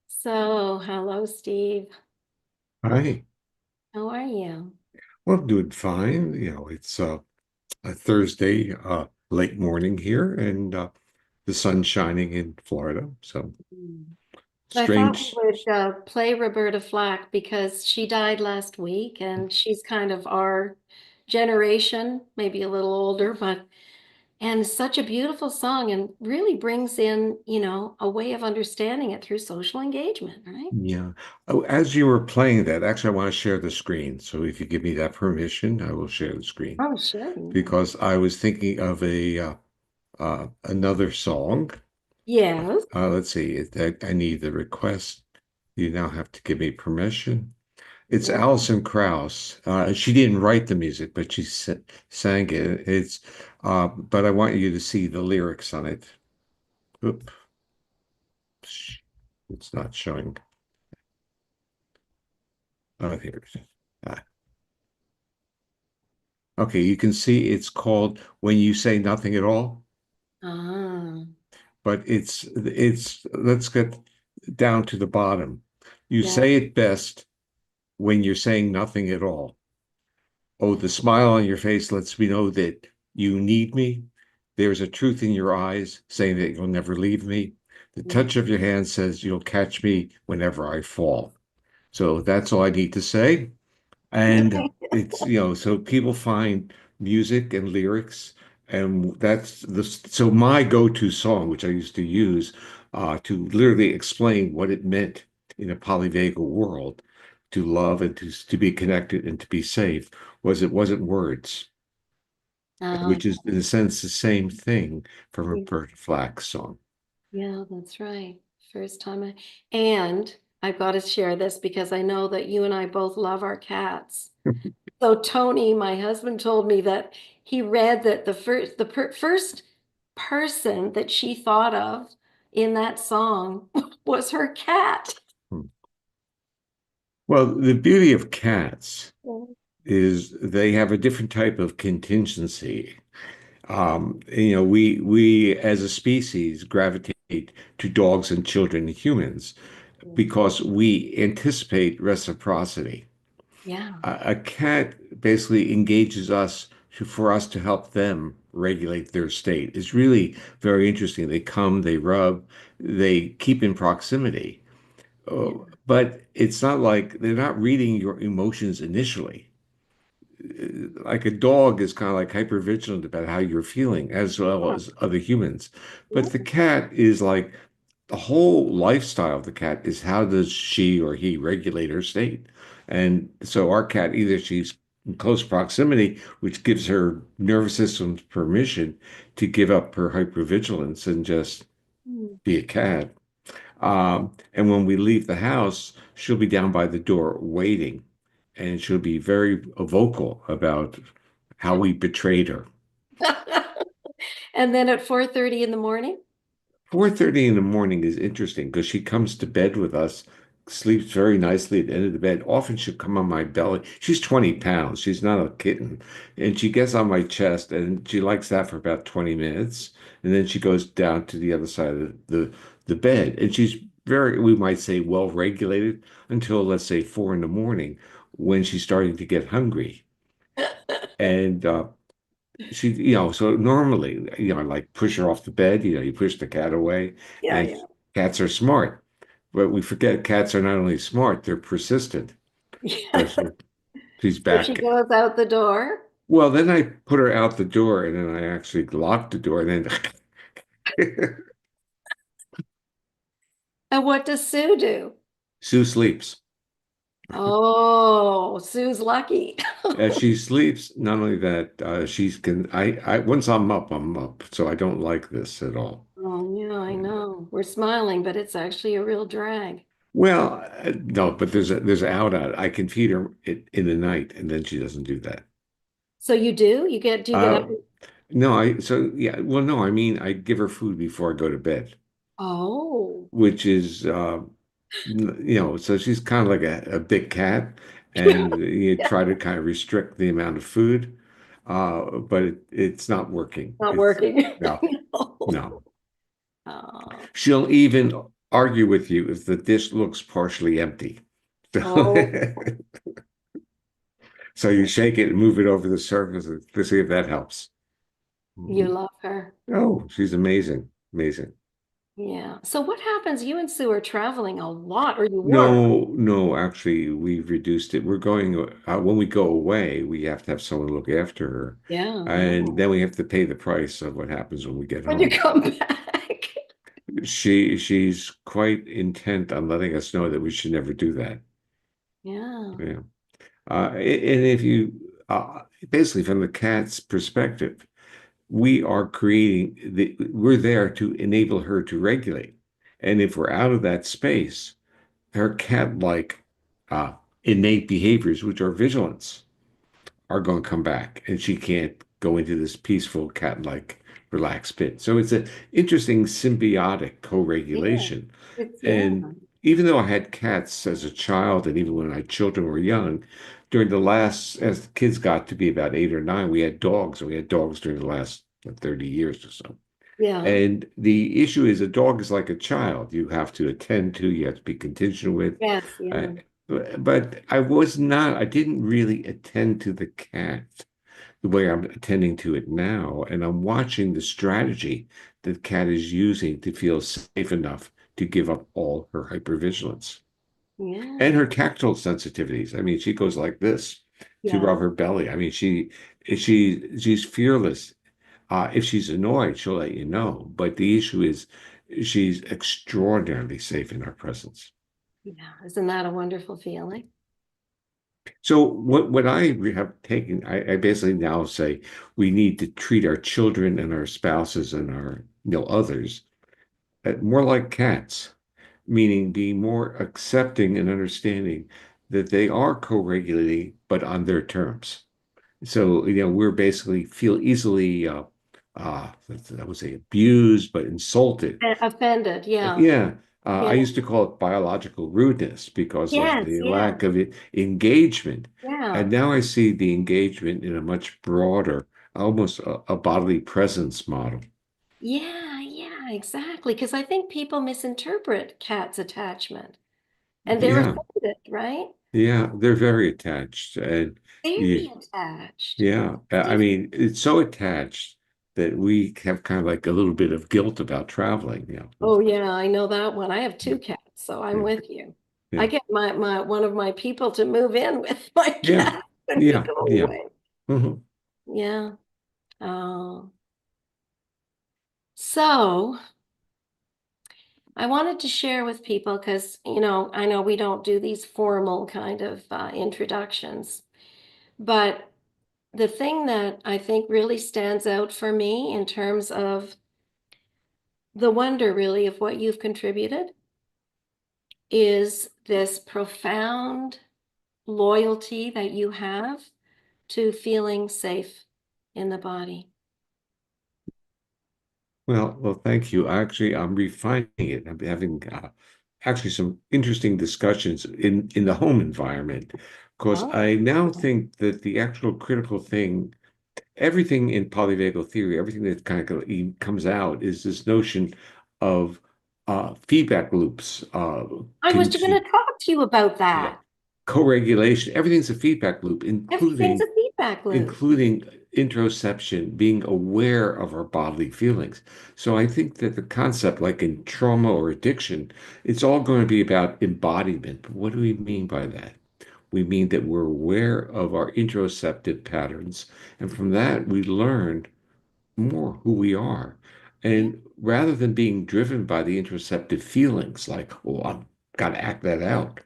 So, hello, Steve. Hi. How are you? Well, I'm doing fine. It's a Thursday, late morning here, and the sun's shining in Florida. So Mm. So I thought we strange. would play Roberta Flack because she died last week and she's kind of our generation, maybe a little older, but and such a beautiful song and really brings in, a way of understanding it through social engagement, right? Yeah. Oh, as you were playing that, actually, I want to share the screen. So if you give me that permission, I will share the screen Oh, sure. because I was thinking of a another song. Yes. Let's see. I need the request. You now have to give me permission. It's Yeah. Alison Krauss. She didn't write the music, but she sang it. But I want you to see the lyrics on it. Oop, it's not showing. Oh, here it is. Ah, okay, you can see it's called When You Say Nothing at All, Ah, but let's get down to the bottom. You yeah. say it best when you're saying nothing at all. Oh, the smile on your face lets me know that you need me. There's a truth in your eyes saying that you'll never leave me. The touch of your hand says you'll catch me whenever I fall. So that's all I need to say. And so people find music and lyrics, and so my go-to song, which I used to use to literally explain what it meant in a polyvagal world, to love and to be connected and to be safe, was it wasn't words, Oh, which is in a sense the same thing from yeah. Roberta Flack's song. Yeah, that's right. First time and I've got to share this because I know that you and I both love our cats. So Tony, my husband, told me that he read that the first person that she thought of in that song was her cat. Well, the beauty of cats Mm. is they have a different type of contingency. We as a species gravitate to dogs and children and humans because we anticipate reciprocity. Yeah. A cat basically engages us for us to help them regulate their state. It's really very interesting. They come, they rub, they keep in proximity. Yeah. But it's not like they're not reading your emotions initially. Like a dog is kind of like hyper vigilant about how you're feeling as well Yeah. as other humans. Yeah. But the cat is like the whole lifestyle of the cat is how does she or he regulate her state? And so our cat, either she's in close proximity, which gives her nervous system permission to give up her hypervigilance and just Mm. be a cat. And when we leave the house, she'll be down by the door waiting, and she'll be very vocal about how we betrayed her. And then at 4:30 in the morning? 4:30 in the morning is interesting because she comes to bed with us, sleeps very nicely at the end of the bed. Often she'll come on my belly. She's 20 pounds. She's not a kitten. And she gets on my chest and she likes that for about 20 minutes. And then she goes down to the other side of the bed. And she's very, we might say, well regulated until, let's say, 4 in the morning when she's starting to get hungry. And so normally, I like push her off the bed, you push the cat away, Yeah, and yeah. cats are smart. But we forget cats are not only smart, they're persistent. So Yeah. she's So she back. goes out the door. Well, then I put her out the door and then I actually locked the door and then And what does Sue do? Sue sleeps. Oh, Sue's lucky. As she sleeps, not only that, once I'm up. So I don't like this at all. Oh, yeah, I know. We're smiling, but it's actually a real drag. Well, no, but there's an out. I can feed her in the night, and then she doesn't do that. So you do? Do you get up? Uh, no, yeah, well, no, I mean, I give her food before I go to bed, Oh, which is, so she's kind of like a big cat, and you yeah, try to kind of restrict the amount of food, but it's not working. not It's working. no, No. no. Oh, She'll even argue with you if the dish looks partially empty. So, oh, so you shake it and move it over the surface to see if that helps. you Mhm. love her. Oh, she's amazing. Amazing. Yeah. So what happens? You and Sue are traveling a lot, or you were. No, no, actually, we've reduced it. We're going, when we go away, we have to have someone look after her. Yeah, I And know. then we have to pay the price of what happens when we get When you home. come back. She's quite intent on letting us know that we should never do that. Yeah. Yeah. And if you, basically from the cat's perspective, we're there to enable her to regulate. And if we're out of that space, her cat-like uh, innate behaviors, which are vigilance, are going to come back, and she can't go into this peaceful cat-like relaxed bit. So it's an interesting symbiotic Yeah. co-regulation. Yeah. And even though I had cats as a child, and even when my children were young, as the kids got to be about 8 or 9, we had dogs, and we had dogs during the last 30 years or so. Yeah. And the issue is a dog is like a child. You have to attend to, you have to be contingent with. Yes. Uh, Yeah. but I didn't really attend to the cat the way I'm attending to it now. And I'm watching the strategy that the cat is using to feel safe enough to give up all her hypervigilance and Yeah. her tactile sensitivities. I mean, she goes like this to Yeah. rub her belly. I mean, she's fearless. If she's annoyed, she'll let you know. But the issue is she's extraordinarily safe in our presence. Yeah. Isn't that a wonderful feeling? So what have taken, I basically now say we need to treat our children and our spouses and our others more like cats, meaning be more accepting and understanding that they are co-regulating, but on their terms. So, we're basically feel easily, I would say abused, but insulted. Offended. Yeah. Yeah. I Yeah. used to call it biological rudeness because of Yes. the Yeah. lack of engagement. Yeah. And now I see the engagement in a much broader, almost a bodily presence model. Yeah. Yeah. Exactly. Because I think people misinterpret cat's attachment and they're Yeah. offended, right? Yeah. They're very attached. And yeah, Very attached. yeah. I Different. mean, it's so attached that we have kind of like a little bit of guilt about traveling. Oh yeah, I know that one. I have two cats, so I'm Yeah. with you. I Yeah. get my one of my people to move in with my Yeah. cat when we Yeah. go Yeah. away. Mhm. Yeah. Oh. So I wanted to share with people because, I know we don't do these formal kind of introductions, but the thing that I think really stands out for me in terms of the wonder really of what you've contributed is this profound loyalty that you have to feeling safe in the body. Well, thank you. Actually, I'm refining it. I'm having actually some interesting discussions in the home environment because Oh, I now think that the actual critical thing, everything in polyvagal theory, everything that kind of comes out is this notion of feedback loops, I was going to talk to you about yeah, that. co-regulation. Everything's a feedback loop, Everything's a feedback loop. including interoception, being aware of our bodily feelings. So I think that the concept, like in trauma or addiction, it's all going to be about embodiment. But what do we mean by that? We mean that we're aware of our interoceptive patterns, and from that we learn more who we are. Yeah. And rather than being driven by the interoceptive feelings, like, oh, I've got to act that out,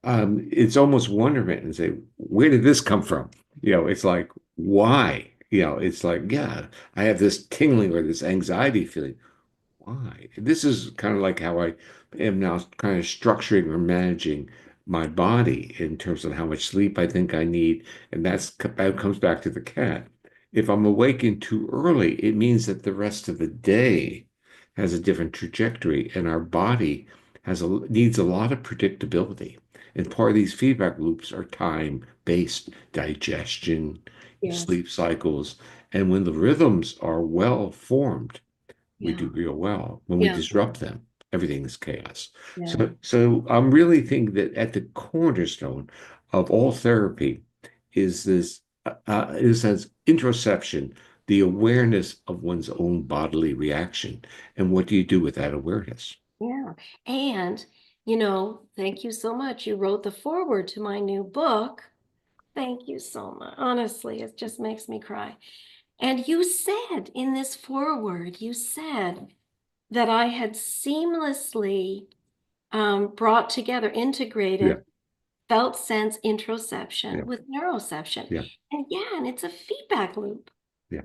it's almost wonderment and say, where did this come from? It's like, why? It's like, yeah, I have this tingling or this anxiety feeling. Why? This is kind of like how I am now kind of structuring or managing my body in terms of how much sleep I think I need. And that comes back to the cat. If I'm awakened too early, it means that the rest of the day has a different trajectory and our body needs a lot of predictability. And part of these feedback loops are time-based digestion, Yes. sleep cycles. And when the rhythms are well formed, we Yeah. do real well. When we Yeah. disrupt them, everything is chaos. Yeah. So I'm really thinking that at the cornerstone of all therapy is this is as interoception, the awareness of one's own bodily reaction. And what do you do with that awareness? Yeah. And, thank you so much. You wrote the foreword to my new book. Thank you so much. Honestly, it just makes me cry. And you said in this foreword, you said that I had seamlessly brought together, Yeah, integrated felt sense interoception yeah, with neuroception. yeah, And it's a feedback loop. yeah.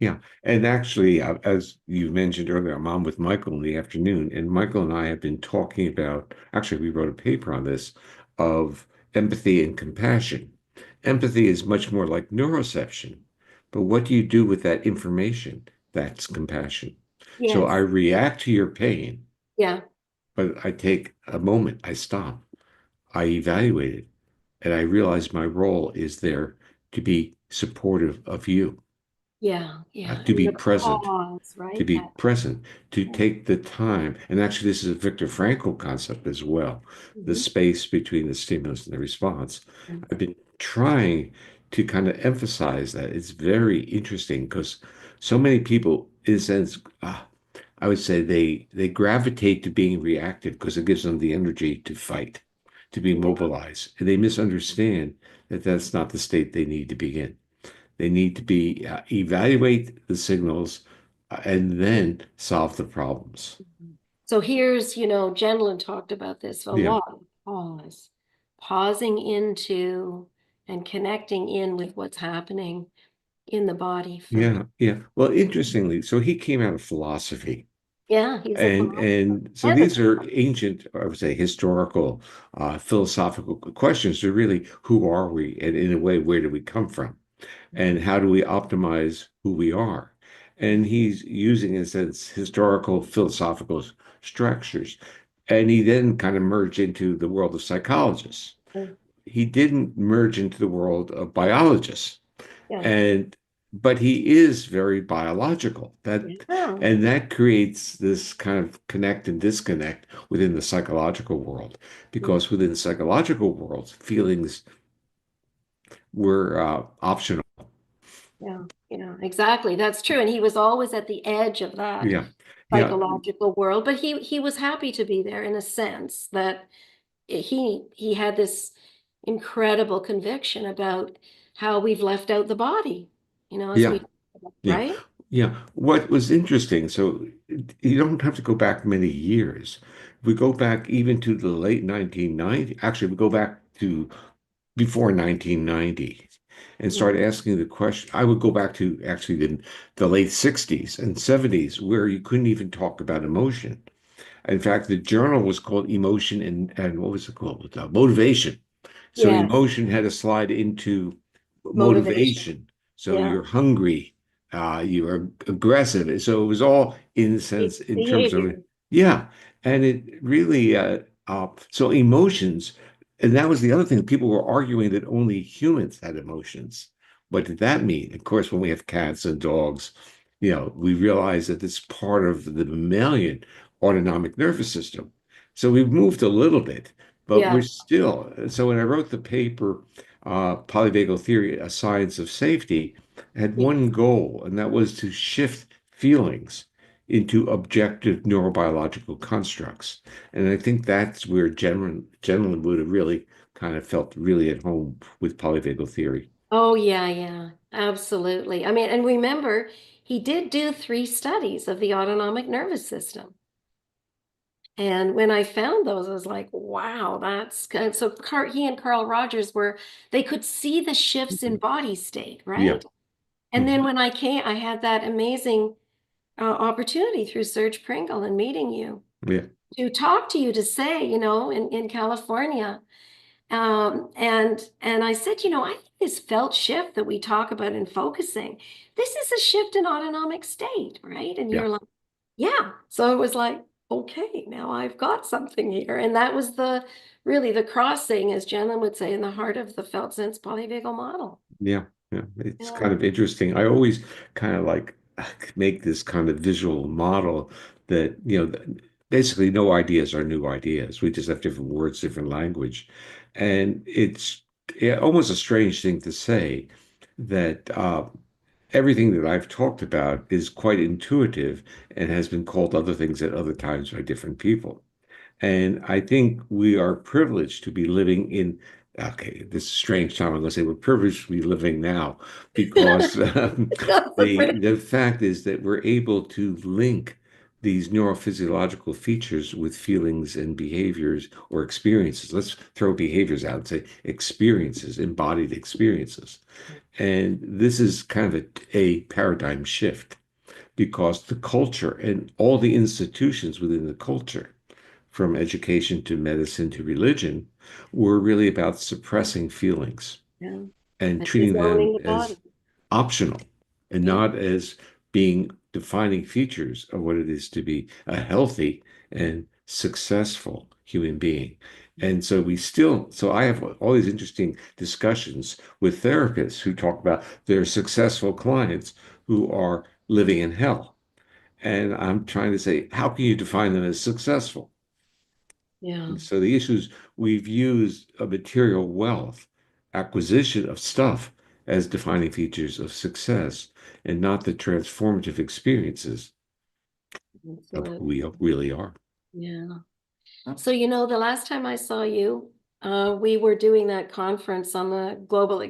Yeah, and actually, as you mentioned earlier, I'm on with Michael in the afternoon, and Michael and I have been talking about, actually, we wrote a paper on this, of empathy and compassion. Empathy is much more like neuroception, but what do you do with that information? That's compassion. So I Yes. react to your pain, Yeah. but I take a moment, I stop, I evaluate it, and I realize my role is there to be supportive of you, Yeah. Yeah. to And be the present pause, to right? be That. present, to Yeah. take the time. And actually, this is a Viktor Frankl concept as well, the Mhm. space between the stimulus and the response. Mhm. I've been trying to kind of emphasize that. It's very interesting because so many people, in a sense, I would say they gravitate to being reactive because it gives them the energy to fight, to be Yeah. mobilized. And they misunderstand that that's not the state they need to be in. They need to be evaluate the signals and then solve the problems. Mhm. So here's, Gendlin talked about this a Yeah, lot. Pause, pausing into and connecting in with what's happening in the body first. yeah, yeah. Well, interestingly, so he came out of philosophy, Yeah, he's a philosopher and so and a these are ancient, I would say, historical, philosophical questions. They're really who are we, and in a way, where do we come from? And how do we optimize who we are? And he's using, in a sense, historical philosophical structures. And he then kind of merged into the world of psychologists. He didn't merge into the world of biologists. yeah, And but he is very biological. yeah. And that creates this kind of connect and disconnect within the psychological world, Mm. because within the psychological world, feelings were optional. Yeah, yeah, exactly. That's true. And he was always at the edge of that Yeah. Yeah. psychological world, but he was happy to be there in a sense that he had this incredible conviction about how we've left out the body, as Yeah. we, Yeah. right? Yeah. What was interesting, so you don't have to go back many years. We go back even to the late 1990s. Actually, we go back to before 1990 and start Mhm. asking the question. I would go back to actually the late 60s and 70s, where you couldn't even talk about emotion. In fact, the journal was called Emotion and what was it called? Motivation. So Yes, emotion had to slide into motivation. motivation. So Yeah. you're hungry, you're aggressive. So it was all in a sense in terms of, Behavior. yeah. And it really, so emotions, and that was the other thing. People were arguing that only humans had emotions. What did that mean? Of course, when we have cats and dogs, we realize that it's part of the mammalian autonomic nervous system. So we've moved a little bit, but we're Yeah. still. So when I wrote the paper, Polyvagal Theory, A Science of Safety, I had Yeah. one goal, and that was to shift feelings into objective neurobiological constructs. And I think that's where gentlemen would have really kind of felt really at home with polyvagal theory. Oh, yeah, yeah, absolutely. I mean, and remember, he did do 3 studies of the autonomic nervous system. And when I found those, I was like, wow, that's good. So he and Carl Rogers they could see the shifts in Mhm. body state, Yeah. right? And then Mhm. when I had that amazing opportunity through Serge Pringle and meeting you Yeah. to talk to you to say, in California. And I said, I think this felt shift that we talk about in focusing, this is a shift in autonomic state, right? And Yeah. you're like, yeah. So it was like, okay, now I've got something here. And that was really the crossing, as Jen would say, in the heart of the felt sense polyvagal model. Yeah. Yeah. It's Yeah. kind of interesting. I always kind of like make this kind of visual model that, basically no ideas are new ideas. We just have different words, different language. And it's almost a strange thing to say that everything that I've talked about is quite intuitive and has been called other things at other times by different people. And I think we are privileged to be living in, okay, this strange time. I'm going to say we're privileged to be living now because That's a pretty, the fact is that we're able to link these neurophysiological features with feelings and behaviors or experiences. Let's throw behaviors out and say experiences, embodied experiences. And this is kind of a paradigm shift because the culture and all the institutions within the culture, from education to medicine to religion, were really about suppressing feelings yeah, and and treating them disowning the as body. optional and Yeah, not as being defining features of what it is to be a healthy and successful human being. And so so I have all these interesting discussions with therapists who talk about their successful clients who are living in hell. And I'm trying to say, how can you define them as successful? yeah, So the issues we've used a material wealth, acquisition of stuff as defining features of success and not the transformative experiences of who absolutely. we really are. Yeah. So, the last time I saw you, we were doing that conference on the global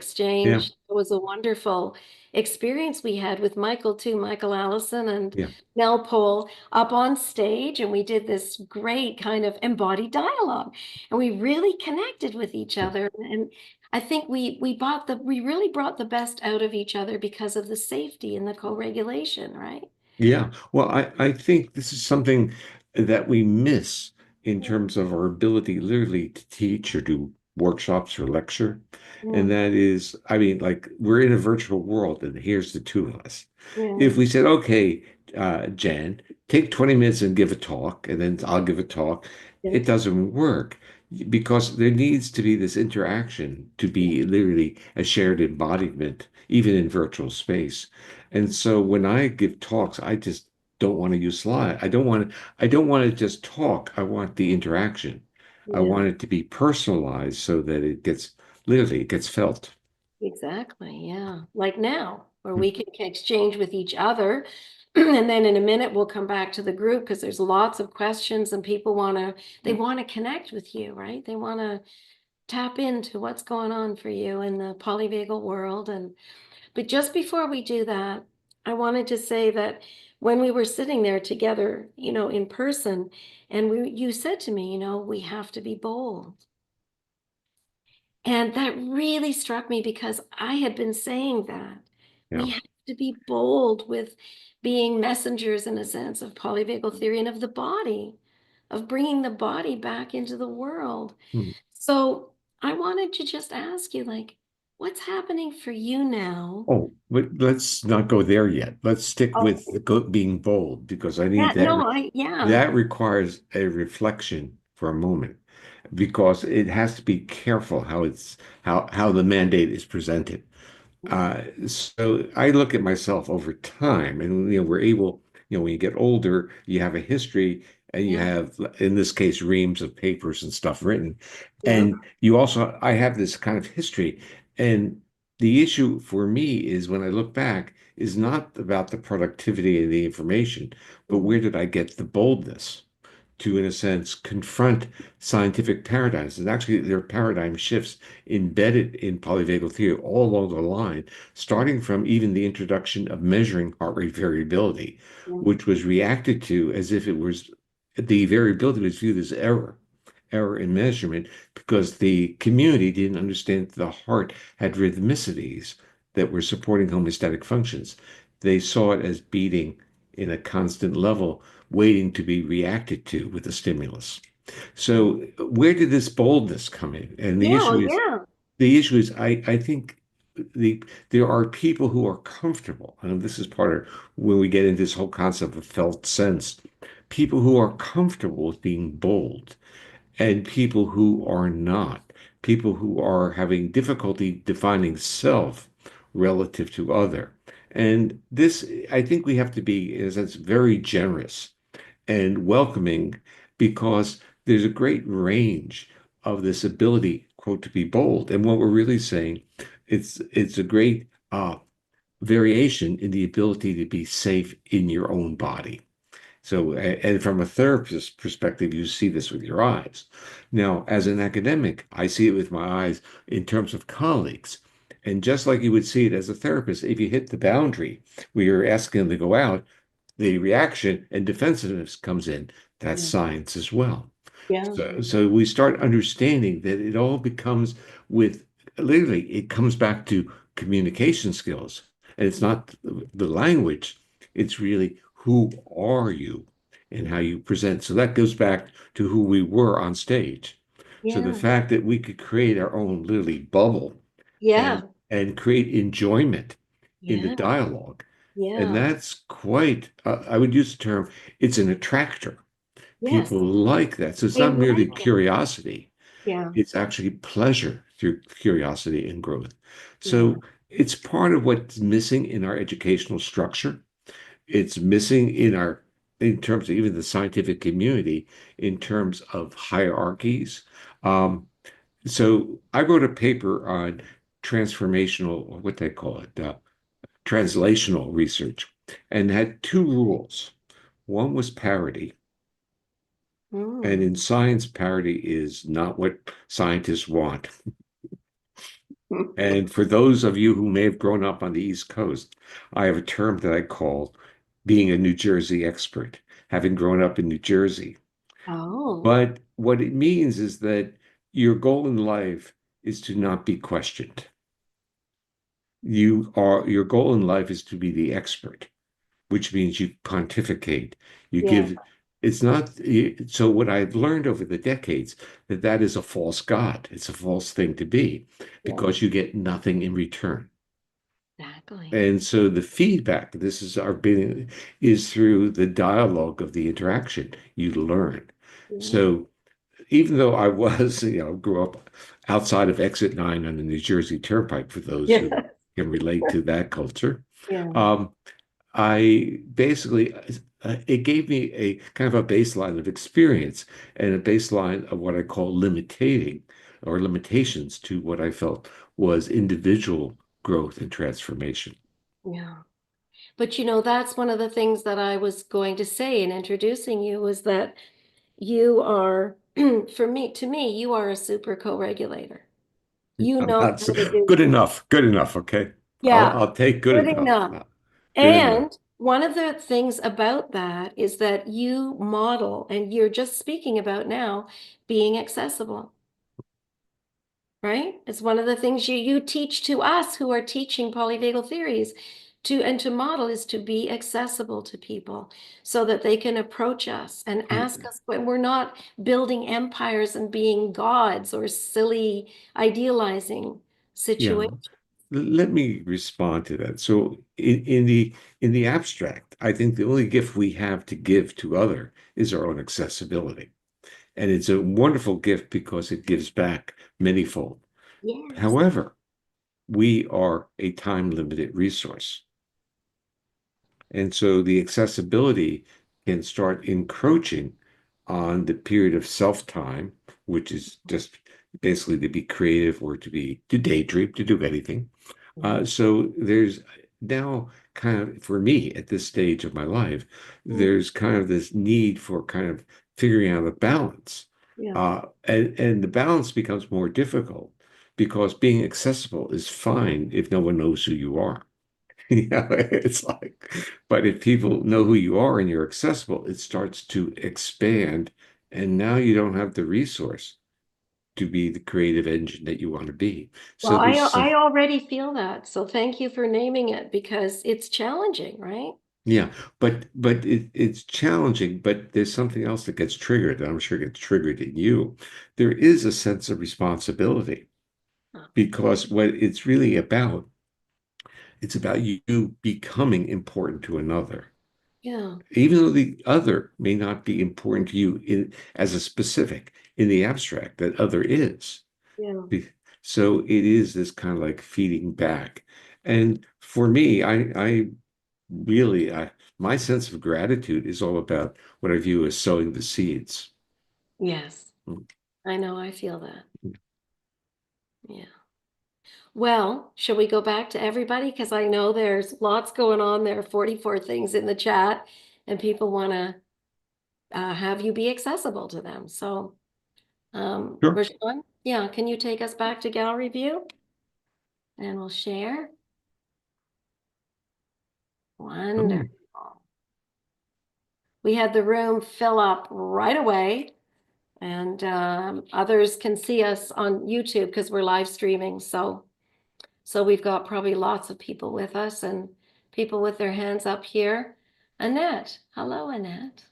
Yeah, exchange. It was a wonderful experience we had with Michael too, Michael Allison and yeah, Nell Pohl up on stage, and we did this great kind of embodied dialogue, and we really connected with each yeah. other. And I think we really brought the best out of each other because of the safety and the co-regulation, right? Yeah. Well, I think this is something that we miss in terms of our ability literally to teach or do workshops or lecture. And Yeah, that is, I mean, like we're in a virtual world and here's the two of us. yeah, If we said, okay, Jan, take 20 minutes and give a talk, and then I'll give a talk, yeah, it doesn't work because there needs to be this interaction to yeah, be literally a shared embodiment, even in virtual space. And so when I give talks, I just don't want to use slide. I don't want to just talk. I want the interaction. I yeah. want it to be personalized so that it gets felt. Exactly, yeah. Like now, where we can exchange with each other. And then in a minute, we'll come back to the group because there's lots of questions and people they want to connect with you, right? They want to tap into what's going on for you in the polyvagal world. But just before we do that, I wanted to say that when we were sitting there together, in person, and you said to me, we have to be bold. And that really struck me because I had been saying that Yeah. we have to be bold with being messengers in a sense of polyvagal theory and of the body, of bringing the body back into the world. Hmm. So I wanted to just ask you, like, what's happening for you now? Oh, but let's not go there yet. Let's stick Oh, with being bold because I need yeah, no, yeah, that requires a reflection for a moment because it has to be careful how the mandate is presented. So I look at myself over time, and we're able, when you get older, you have a history, and you yeah, have, in this case, reams of papers and stuff written, yeah, and I have this kind of history, and the issue for me is when I look back is not about the productivity of the information, but mhm, where did I get the boldness to, in a sense, confront scientific paradigms. And actually, there are paradigm shifts embedded in polyvagal theory all along the line, starting from even the introduction of measuring heart rate variability, yeah, which was reacted to as if it was the variability was viewed as error in measurement because the community didn't understand that the heart had rhythmicities that were supporting homeostatic functions. They saw it as beating in a constant level, waiting to be reacted to with a stimulus. yeah, So where did this boldness come in? And yeah, well, yeah, I think there are people who are comfortable, and this is part of when we get into this whole concept of felt sense, people who are comfortable with being bold and people who are not, people who are having difficulty defining self relative to other. And this, I think we have to be, is that's very generous and welcoming because there's a great range of this ability, quote, to be bold. And what we're really saying, it's a great variation in the ability to be safe in your own body. So, and from a therapist's perspective, you see this with your eyes. Now, as an academic, I see it with my eyes in terms of colleagues. And just like you would see it as a therapist, if you hit the boundary where you're asking them to go out, the reaction and defensiveness comes in. That's Yeah. science as well. Yeah. So we start understanding that it all becomes with literally, it comes back to communication skills. And it's not the language, it's really who are you and how you present. So that goes back to who we were on stage. So the Yeah. fact that we could create our own literally bubble and Yeah. and create enjoyment in the Yeah. dialogue. And Yeah. that's quite, I would use the term, it's an attractor. Yes. People like that. So it's They not like merely it. curiosity, Yeah. it's actually pleasure through curiosity and growth. Yeah. So it's part of what's missing in our educational structure. It's missing in our, in terms of even the scientific community, in terms of hierarchies. Um, so I wrote a paper on transformational, or what they call it, translational research, and had two rules. One was parity. And Mm. in science, parity is not what scientists want. And for those of you who may have grown up on the East Coast, I have a term that I call being a New Jersey expert, having grown up in New Jersey. Oh, But what it means is that your goal in life is to not be questioned. Your goal in life is to be the expert, which means you pontificate. You yeah. give, it's not, so what I've learned over the decades, that that is a false god. It's a false thing to be Yeah. because you get nothing in return. Exactly. And so the feedback, this is our being, is through the dialogue of the interaction. You learn. Yeah. So even though I was, grew up outside of Exit 9 on the New Jersey Turnpike, for those who Yeah. can relate to that culture, Yeah. um, I basically, it gave me a kind of a baseline of experience and a baseline of what I call limitating or limitations to what I felt was individual growth and transformation. Yeah. But that's one of the things that I was going to say in introducing you was that you are, to me, you are a super co-regulator. You I'm know not how to do good it. enough, good enough. Okay. Yeah, I'll take good good enough. enough. Good enough. And one of the things about that is that you model, and you're just speaking about now, being accessible, right? It's one of the things you teach to us who are teaching polyvagal theories to model is to be accessible to people so that they can approach us and ask us when we're not building empires and being gods or silly idealizing Yeah. situations. Let me respond to that. So in the abstract, I think the only gift we have to give to other is our own accessibility. And it's a wonderful gift because it gives back manyfold. Yes. However, we are a time limited resource. And so the accessibility can start encroaching on the period of self-time, which is just basically to be creative or to daydream, to do anything. So there's now kind of, for me at this stage of my life, Mm. there's kind of this need for kind of figuring out a balance. Yeah. And the balance becomes more difficult because being accessible is fine if no one knows who you are. It's like, but if people know who you are and you're accessible, it starts to expand. And now you don't have the resource to be the creative engine that you want to be. So Well, I there's some, I already feel that. So thank you for naming it because it's challenging, right? yeah, but it's challenging, but there's something else that gets triggered, and I'm sure gets triggered in you. There is a sense of responsibility because what it's really about, it's about you becoming important to another. Yeah. Even though the other may not be important to you as a specific in the abstract, that other is. Yeah. So it is this kind of like feeding back. And for me, I really, my sense of gratitude is all about what I view as sowing the seeds. Yes, Mm. I know, I feel that. Yeah. Well, shall we go back to everybody? Because I know there's lots going on there, 44 things in the chat, and people want to have you be accessible to them. So, Sure. Rashawn, yeah, can you take us back to gallery view? And we'll share. Oh, Wonderful. We had the room fill up right away, and others can see us on YouTube because we're live streaming. So we've got probably lots of people with us and people with their hands up here. Annette. Hello, Annette.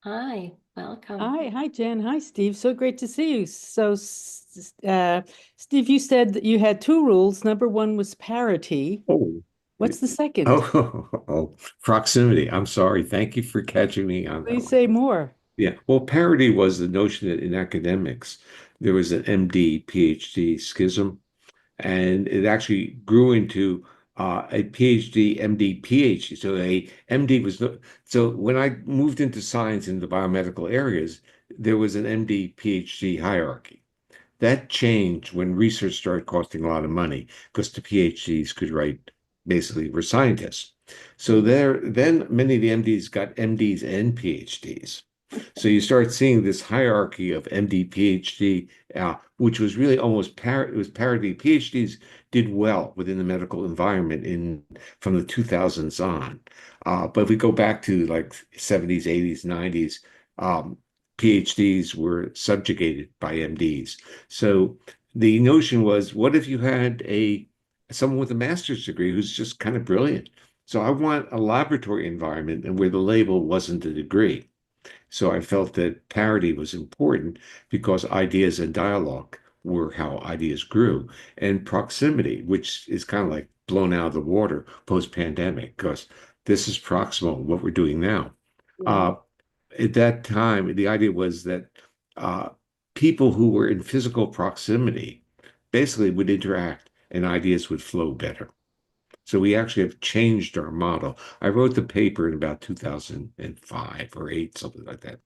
Hi, welcome. Hi, Jen. Hi, Steve. So great to see you. So, Steve, you said that you had two rules. Number one was parity. oh, What's the second? oh, proximity. I'm sorry. Thank you for catching me on that Please one. say more. Yeah. Well, parity was the notion that in academics, there was an MD, PhD schism, and it actually grew into a PhD, MD, PhD. So a MD was no, so when I moved into science in the biomedical areas, there was an MD, PhD hierarchy. That changed when research started costing a lot of money because the PhDs could write basically were scientists. So there, then many of the MDs got MDs and PhDs. So you start seeing this hierarchy of MD, PhD, which was really almost it was parity. PhDs did well within the medical environment in from the 2000s on. But if we go back to like 70s, 80s, 90s, PhDs were subjugated by MDs. So the notion was, what if you had a someone with a master's degree who's just kind of brilliant? So I want a laboratory environment and where the label wasn't a degree. So I felt that parity was important because ideas and dialogue were how ideas grew, and proximity, which is kind of like blown out of the water post-pandemic, because this is proximal, what we're doing now. Yeah. Uh, at that time, the idea was that uh, people who were in physical proximity basically would interact and ideas would flow better. So we actually have changed our model. I wrote the paper in about 2005 or 8, something like that.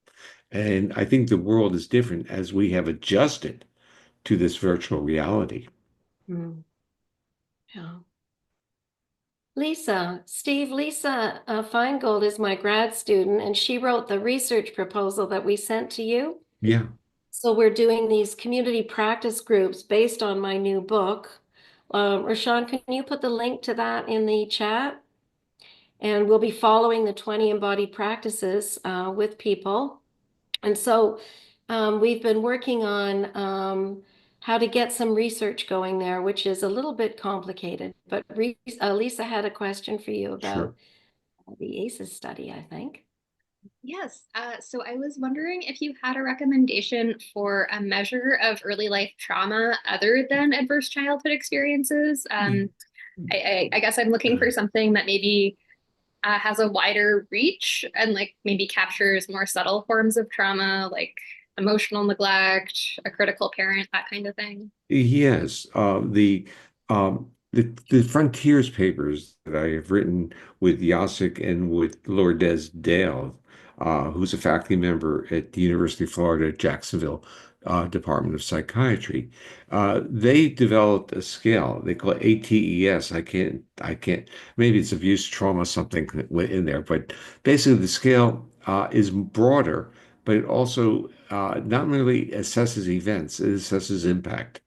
And I think the world is different as we have adjusted to this virtual reality. Mm, yeah. Lisa Feingold is my grad student, and she wrote the research proposal that we sent to you. Yeah, So we're doing these community practice groups based on my new book. Rashawn, can you put the link to that in the chat? And we'll be following the 20 embodied practices with people. And so we've been working on how to get some research going there, which is a little bit complicated. But Lisa had a question for you sure. about the ACEs study, I think. Yes. So I was wondering if you had a recommendation for a measure of early life trauma other than adverse childhood experiences. I guess I'm looking for something that maybe has a wider reach and like maybe captures more subtle forms of trauma, like emotional neglect, a critical parent, that kind of thing. Yes, the Frontiers papers that I have written with Yasik and with Lourdes Dale, who's a faculty member at the University of Florida, Jacksonville Department of Psychiatry. They developed a scale. They call it ATES. I can't. Maybe it's abuse, trauma, something in there. But basically, the scale is broader, but it also not merely assesses events; it assesses impact,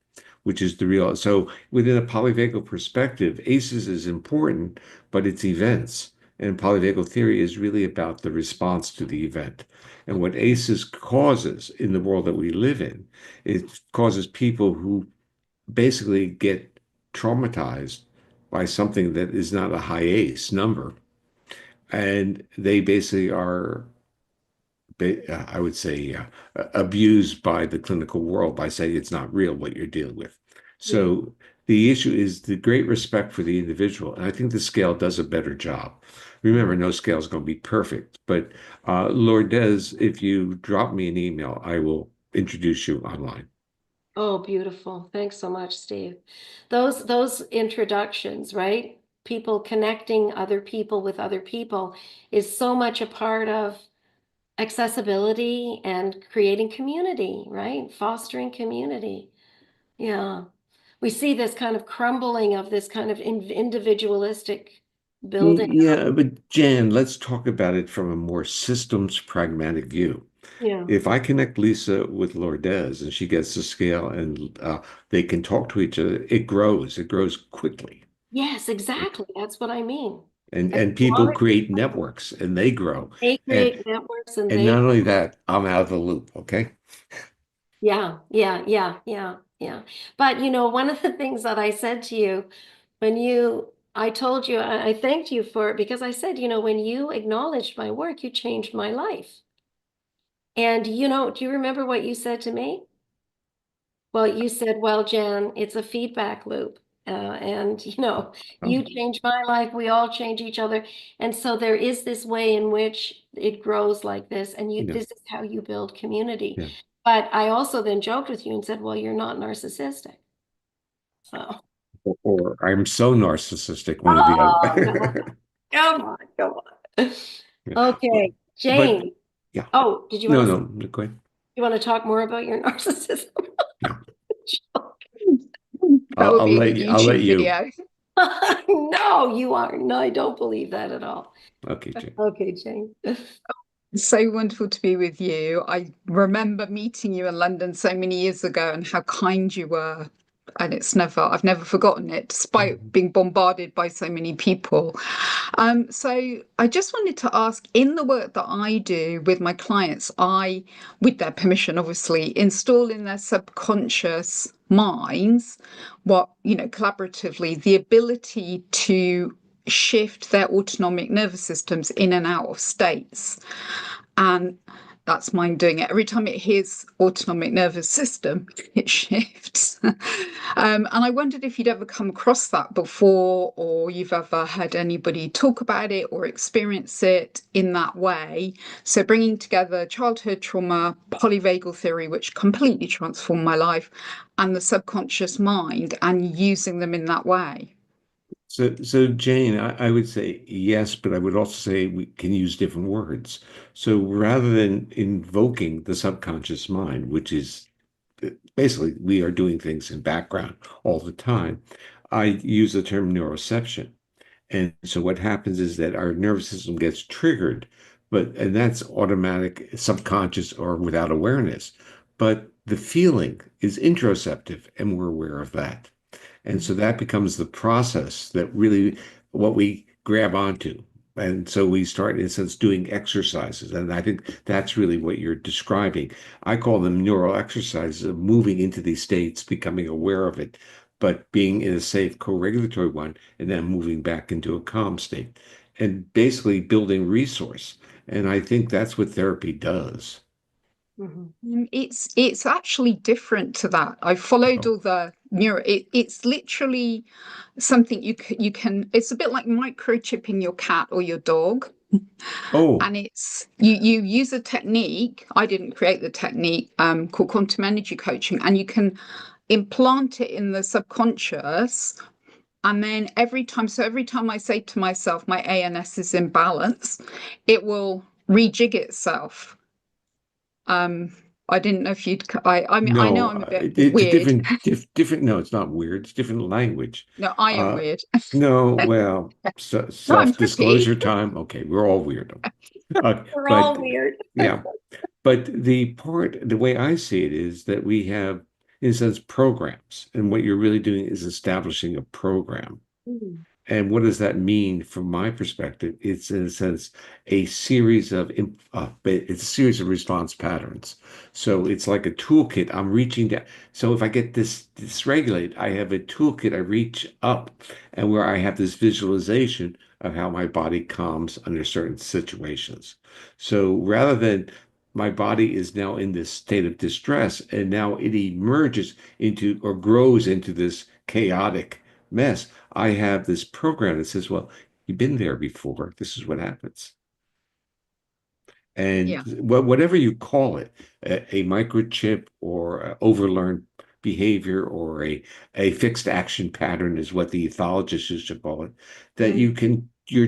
which is the real. So within a polyvagal perspective, ACEs is important, but it's events. And polyvagal theory is really about the response to the event. And what ACEs causes in the world that we live in, it causes people who basically get traumatized by something that is not a high ACE number. And they basically are I would say, abused by the clinical world by saying it's not real what you're dealing with. Yeah. So the issue is the great respect for the individual. And I think the scale does a better job. Remember, no scale is going to be perfect, but Lourdes, if you drop me an email, I will introduce you online. Oh, beautiful. Thanks so much, Steve. Those introductions, right? People connecting other people with other people is so much a part of accessibility and creating community, right? Fostering community. Yeah. We see this kind of crumbling of this kind of individualistic building. Yeah, but Jan, let's talk about it from a more systems pragmatic view. Yeah. If I connect Lisa with Lourdes and she gets to scale and they can talk to each other, it grows. It grows quickly. Yes, exactly. That's what I mean. And And and people create networks and they grow. they And create networks and and they, not only that, I'm out of the loop, okay? yeah. But one of the things that I said to you when I told you, I thanked you for it because I said, when you acknowledged my work, you changed my life. And do you remember what you said to me? Well, you said, well, Jan, it's a feedback loop. And you Um, change my life, we all change each other. And so there is this way in which it grows like this, and yeah, this is how you build community. yeah. But I also then joked with you and said, well, you're not narcissistic. So, Or I'm so narcissistic, one or the oh, no, other. come on. Yeah. Okay, But Jane. yeah, Oh, did you no, want to no, go ahead. you want to talk more about your narcissism? No, That would I'll be a let good you. I'll let YouTube you. video. No, you are. No, I don't believe that at all. Okay, Jane. Okay, Jane. It's so wonderful to be with you. I remember meeting you in London so many years ago and how kind you were. And I've never forgotten it, despite being bombarded by so many people. So I just wanted to ask, in the work that I do with my clients, with their permission, obviously, install in their subconscious minds collaboratively, the ability to shift their autonomic nervous systems in and out of states. And that's mine doing it. Every time it hears autonomic nervous system, it shifts. And I wondered if you'd ever come across that before, or you've ever had anybody talk about it or experience it in that way. So bringing together childhood trauma, polyvagal theory, which completely transformed my life, and the subconscious mind, and using them in that way. So Jane, I would say yes, but I would also say we can use different words. So rather than invoking the subconscious mind, which is basically we are doing things in background all the time, I use the term neuroception. And so what happens is that our nervous system gets triggered, and that's automatic, subconscious, or without awareness. But the feeling is interoceptive, and we're aware of that. And so that becomes the process that really what we grab onto. And so we start, in a sense, doing exercises. And I think that's really what you're describing. I call them neural exercises of moving into these states, becoming aware of it, but being in a safe co-regulatory one, and then moving back into a calm state and basically building resource. And I think that's what therapy does. It's actually different to that. I followed Oh, all the it's literally something you can. It's a bit like microchipping your cat or your dog, oh, and it's you use a technique. I didn't create the technique called quantum energy coaching, and you can implant it in the subconscious. And then every time I say to myself, my ANS is in balance, it will rejig itself. Um, I didn't know if you'd. I mean, I know no, I'm a bit it's a weird. different. No, it's not weird. It's different language. No, I am Uh, weird. no, well, No, I'm happy. self-disclosure time. Okay, we're all weird. We're But all weird. yeah, but the way I see it is that we have, in a sense, programs, and what you're really doing is establishing a program. Mm. And what does that mean from my perspective? It's in a sense it's a series of response patterns. So it's like a toolkit. I'm reaching down. So if I get this dysregulated, I have a toolkit. I reach up, and where I have this visualization of how my body calms under certain situations. So rather than my body is now in this state of distress, and now it emerges into or grows into this chaotic mess. I have this program that says, well, you've been there before. This is what happens. And Yeah. whatever you call it, a microchip or overlearned behavior or a fixed action pattern is what the ethologists used to call it, that you're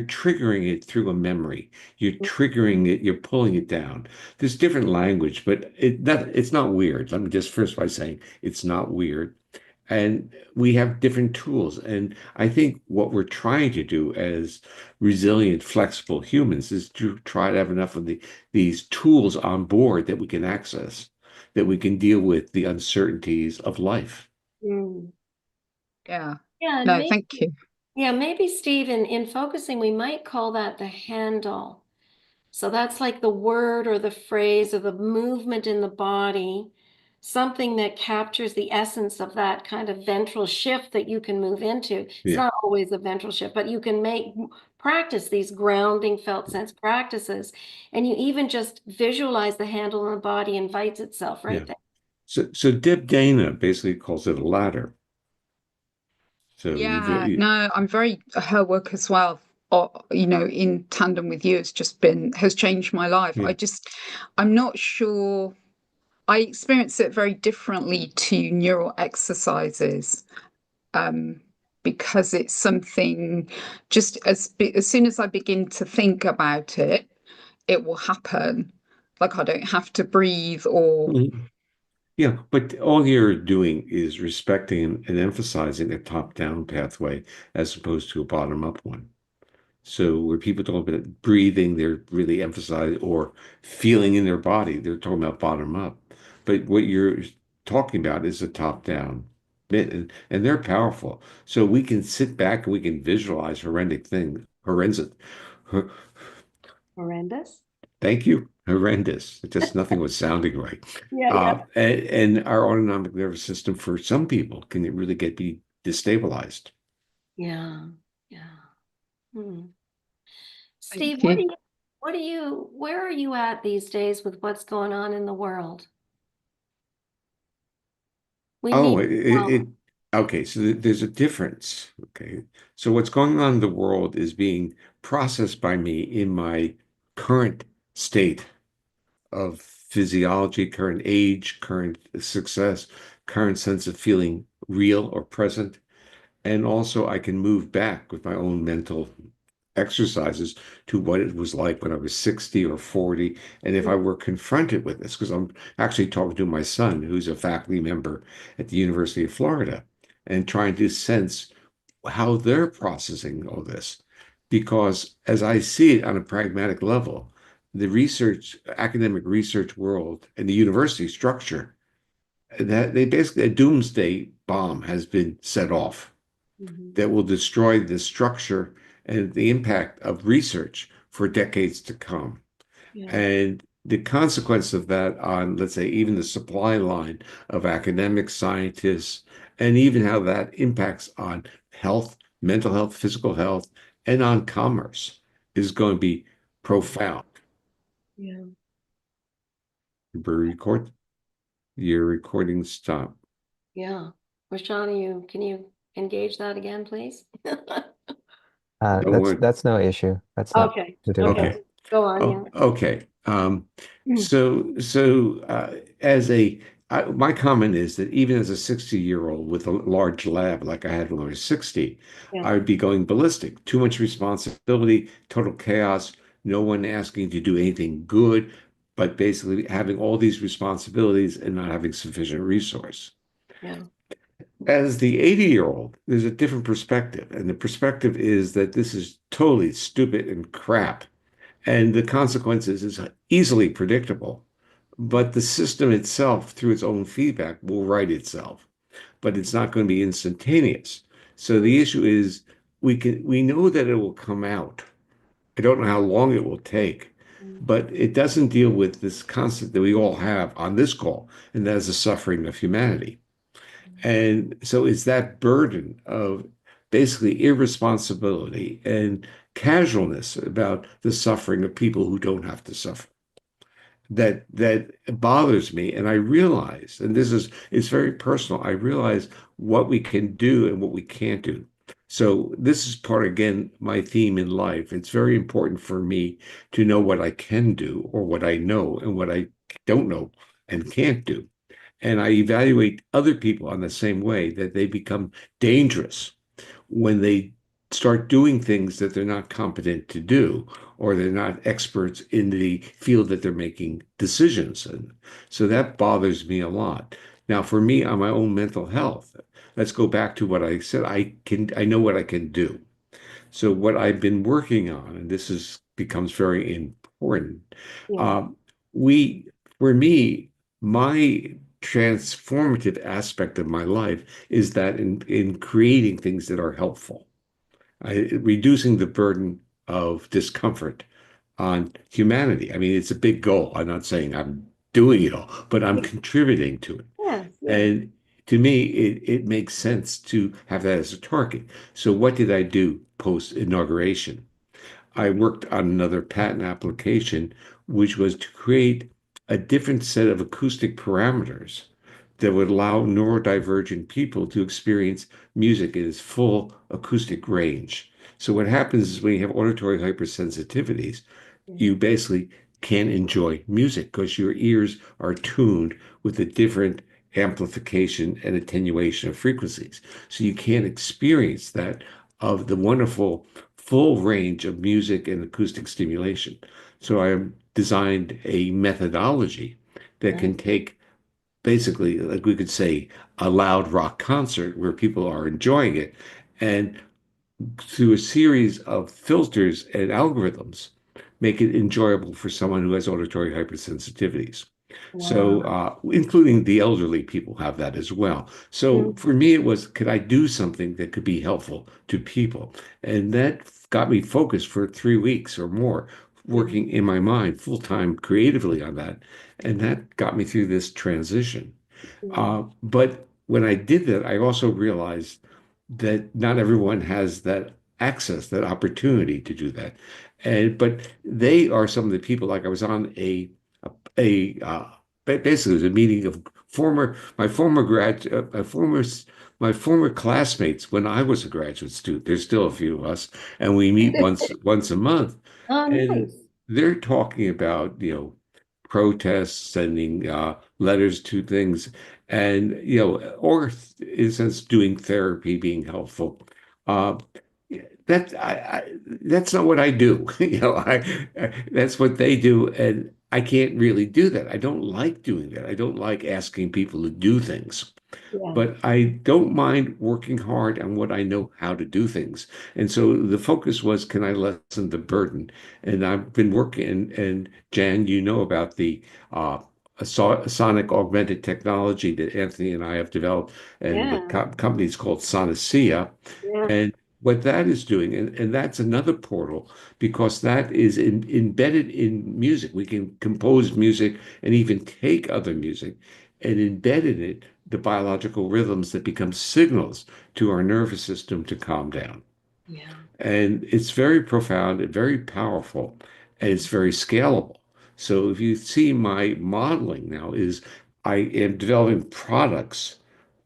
triggering it through a memory. You're triggering it, you're pulling it down. There's different language, but it's not weird. Let me just first by saying it's not weird. And we have different tools. And I think what we're trying to do as resilient, flexible humans is to try to have enough of these tools on board that we can access, that we can deal with the uncertainties of life. Mm. Yeah. Yeah, and No, thank you. yeah, maybe Steve, in focusing, we might call that the handle. So that's like the word or the phrase or the movement in the body, something that captures the essence of that kind of ventral shift that you can move into. It's Yeah. not always a ventral shift, but you can practice these grounding felt sense practices. And you even just visualize the handle in the body invites itself right Yeah. there. So Deb Dana basically calls it a ladder. So Yeah, no, I'm very her work as well. In tandem with you, has changed my life. Yeah. I'm not sure. I experience it very differently to neural exercises, because it's something just as soon as I begin to think about it, it will happen. Like I don't have to breathe or. Mhm. Yeah, but all you're doing is respecting and emphasizing a top-down pathway as opposed to a bottom-up one. So where people talk about breathing, they're really emphasizing or feeling in their body, they're talking about bottom-up. But what you're talking about is a top-down bit, and they're powerful. So we can sit back and we can visualize horrendous. Horrendous. Thank you. Horrendous. Just nothing was sounding right. Yeah. And our autonomic nervous system, for some people, can really be destabilized. Yeah. Hmm. Thank Steve, you. where are you at these days with what's going on in the world? We Oh, need okay. So there's a difference. Okay. So what's going on in the world is being processed by me in my current state of physiology, current age, current success, current sense of feeling real or present. And also, I can move back with my own mental exercises to what it was like when I was 60 or 40. And if I were confronted with this, because I'm actually talking to my son, who's a faculty member at the University of Florida, and trying to sense how they're processing all this. Because as I see it on a pragmatic level, the academic research world and the university structure, that they basically, a doomsday bomb has been set off that will destroy the structure and the impact of research for decades to come. Yeah. And the consequence of that on, let's say, even the supply line of academic scientists, and even how that impacts on health, mental health, physical health, and on commerce is going to be profound. Yeah. Your recording stop. Yeah. Rashana, can you engage that again, please? That's no issue. That's not Okay. to do Okay. with it. Go on. Oh, okay. My comment is that even as a 60-year-old with a large lab like I had when I was 60, Yeah. I would be going ballistic. Too much responsibility, total chaos, no one asking to do anything good, but basically having all these responsibilities and not having sufficient resource. Yeah. As the 80-year-old, there's a different perspective. And the perspective is that this is totally stupid and crap. And the consequences is easily predictable. But the system itself, through its own feedback, will right itself. But it's not going to be instantaneous. So the issue is we know that it will come out. I don't know how long it will take, but it doesn't deal with this concept that we all have on this call, and that is the suffering of humanity. And so it's that burden of basically irresponsibility and casualness about the suffering of people who don't have to suffer that bothers me. And I realize, and it's very personal, I realize what we can do and what we can't do. So this is part, again, my theme in life. It's very important for me to know what I can do or what I know and what I don't know and can't do. And I evaluate other people on the same way, that they become dangerous when they start doing things that they're not competent to do, or they're not experts in the field that they're making decisions in. So that bothers me a lot. Now, for me, on my own mental health, let's go back to what I said. I know what I can do. So what I've been working on, and this is becomes very important, Yeah. we, for me, my transformative aspect of my life is that in creating things that are helpful, reducing the burden of discomfort on humanity. I mean, it's a big goal. I'm not saying I'm doing it all, but I'm contributing to it. Yes, yes. And to me, it makes sense to have that as a target. So what did I do post inauguration? I worked on another patent application, which was to create a different set of acoustic parameters that would allow neurodivergent people to experience music in its full acoustic range. So what happens is when you have auditory hypersensitivities, you basically can't enjoy music because your ears are tuned with a different amplification and attenuation of frequencies. So you can't experience that of the wonderful full range of music and acoustic stimulation. So I designed a methodology that can take basically, like we could say, a loud rock concert where people are enjoying it, and through a series of filters and algorithms, make it enjoyable for someone who has auditory hypersensitivities. So, Wow. including the elderly people have that as well. So Mm. for me, it was, could I do something that could be helpful to people? And that got me focused for 3 weeks or more, working in my mind full time creatively on that. And that got me through this transition. But when I did that, I also realized that not everyone has that access, that opportunity to do that. And but they are some of the people. Like I was on basically it was a meeting of my former classmates when I was a graduate student. There's still a few of us, and we meet once a month, Oh, and nice. they're talking about protests, sending letters to things, and or in a sense doing therapy, being helpful. Uh, that's not what I do. That's what they do, and I can't really do that. I don't like doing that. I don't like asking people to do things, Yeah. but I don't mind working hard on what I know how to do things. And so the focus was, can I lessen the burden? And I've been working, and Jan, you know about the sonic augmented technology that Anthony and I have developed, and the Yeah. company is called Sonocia. Yeah. And what that is doing, and that's another portal, because that is embedded in music. We can compose music and even take other music and embed in it the biological rhythms that become signals to our nervous system to calm down. Yeah. And it's very profound and very powerful, and it's very scalable. So if you see my modeling now is I am developing products,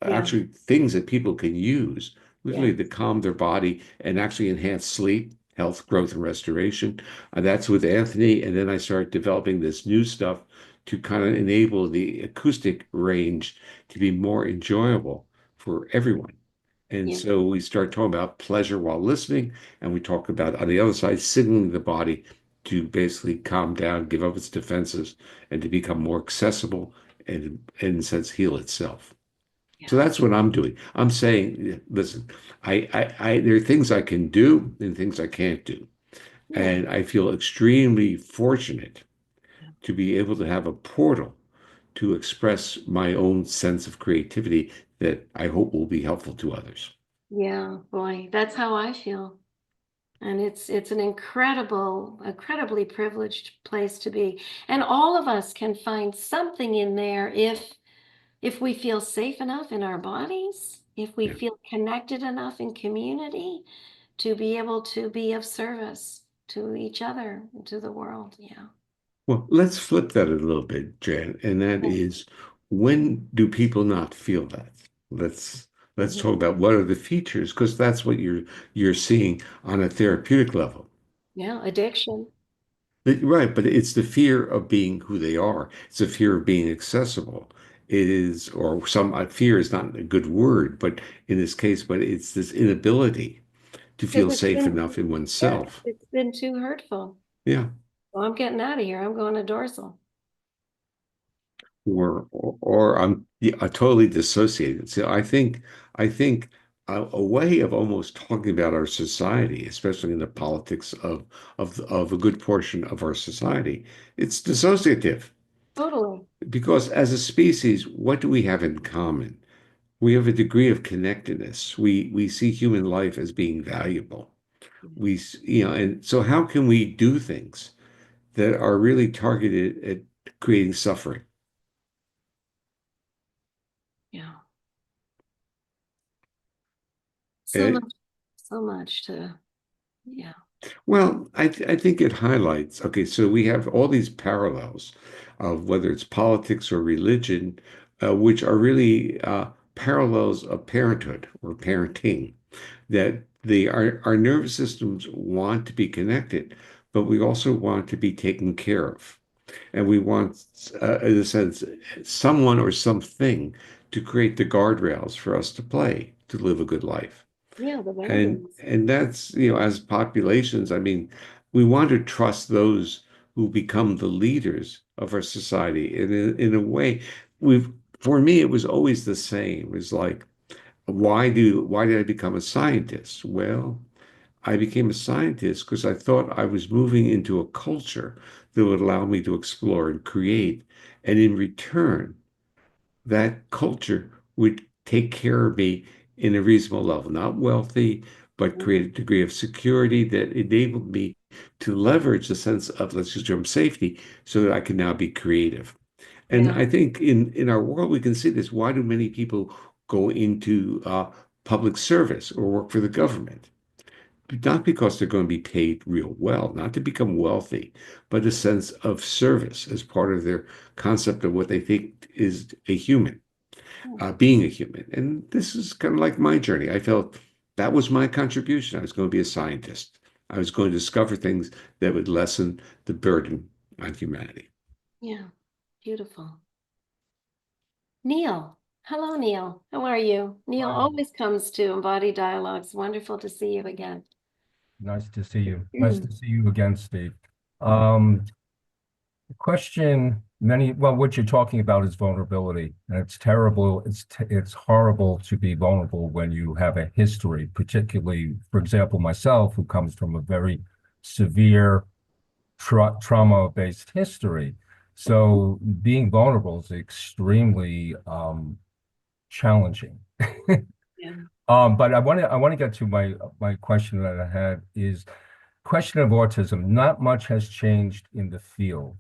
Yeah. actually things that people can use, Yeah. literally to calm their body and actually enhance sleep, health, growth, and restoration. That's with Anthony. And then I started developing this new stuff to kind of enable the acoustic range to be more enjoyable for everyone. And Yeah. so we start talking about pleasure while listening, and we talk about on the other side, signaling the body to basically calm down, give up its defenses, and to become more accessible and, in a sense, heal itself. So Yeah. that's what I'm doing. I'm saying, listen, there are things I can do and things I can't do. Yeah. And I feel extremely fortunate Yeah. to be able to have a portal to express my own sense of creativity that I hope will be helpful to others. Yeah, boy, that's how I feel. And it's an incredibly privileged place to be. And all of us can find something in there if we feel safe enough in our bodies, if we Yeah. feel connected enough in community to be able to be of service to each other, to the world. Yeah. Well, let's flip that a little bit, Jan, and that Yeah. is, when do people not feel that? Let's Mhm. talk about what are the features, because that's what you're seeing on a therapeutic level. Yeah, addiction. Right, but it's the fear of being who they are. It's the fear of being accessible. It is, or some fear is not a good word, but in this case, but it's this inability to feel Because it's safe been, enough in yeah, oneself. it's been too hurtful. Yeah. Well, I'm getting out of here. I'm going to dorsal. Or I'm totally dissociated. So I think a way of almost talking about our society, especially in the politics of a good portion of our society, it's dissociative. Totally. Because as a species, what do we have in common? We have a degree of connectedness. We see human life as being valuable. And so how can we do things that are really targeted at creating suffering? Yeah. Eh, So much to, yeah. Well, I think it highlights, okay, so we have all these parallels of whether it's politics or religion, which are really parallels of parenthood or parenting, that our nervous systems want to be connected, but we also want to be taken care of. And we want, in a sense, someone or something to create the guardrails for us to play, to live a good life. Yeah, the And boundaries. and that's, as populations, I mean, we want to trust those who become the leaders of our society. And in a way, for me, it was always the same. It's like, why did I become a scientist? Well, I became a scientist because I thought I was moving into a culture that would allow me to explore and create. And in return, that culture would take care of me in a reasonable level, not wealthy, but create a degree of security that enabled me to leverage the sense of, let's use the term safety, so that I can now be creative. And Yeah. I think in our world, we can see this. Why do many people go into public service or work for the government? Not because they're going to be paid real well, not to become wealthy, but a sense of service as part of their concept of what they think is a human, being a human. And this is kind of like my journey. I felt that was my contribution. I was going to be a scientist. I was going to discover things that would lessen the burden on humanity. Yeah. Beautiful. Neil. Hello, Neil. How are you? Neil Hi, always comes to Embodied Dialogues. Wonderful to see you again. nice to see you. Nice to see you again, Steve. The question well, what you're talking about is vulnerability, and it's terrible. It's horrible to be vulnerable when you have a history, particularly, for example, myself, who comes from a very severe trauma-based history. So being vulnerable is extremely challenging. Yeah. But I want to get to my question that I had is question of autism. Not much has changed in the field.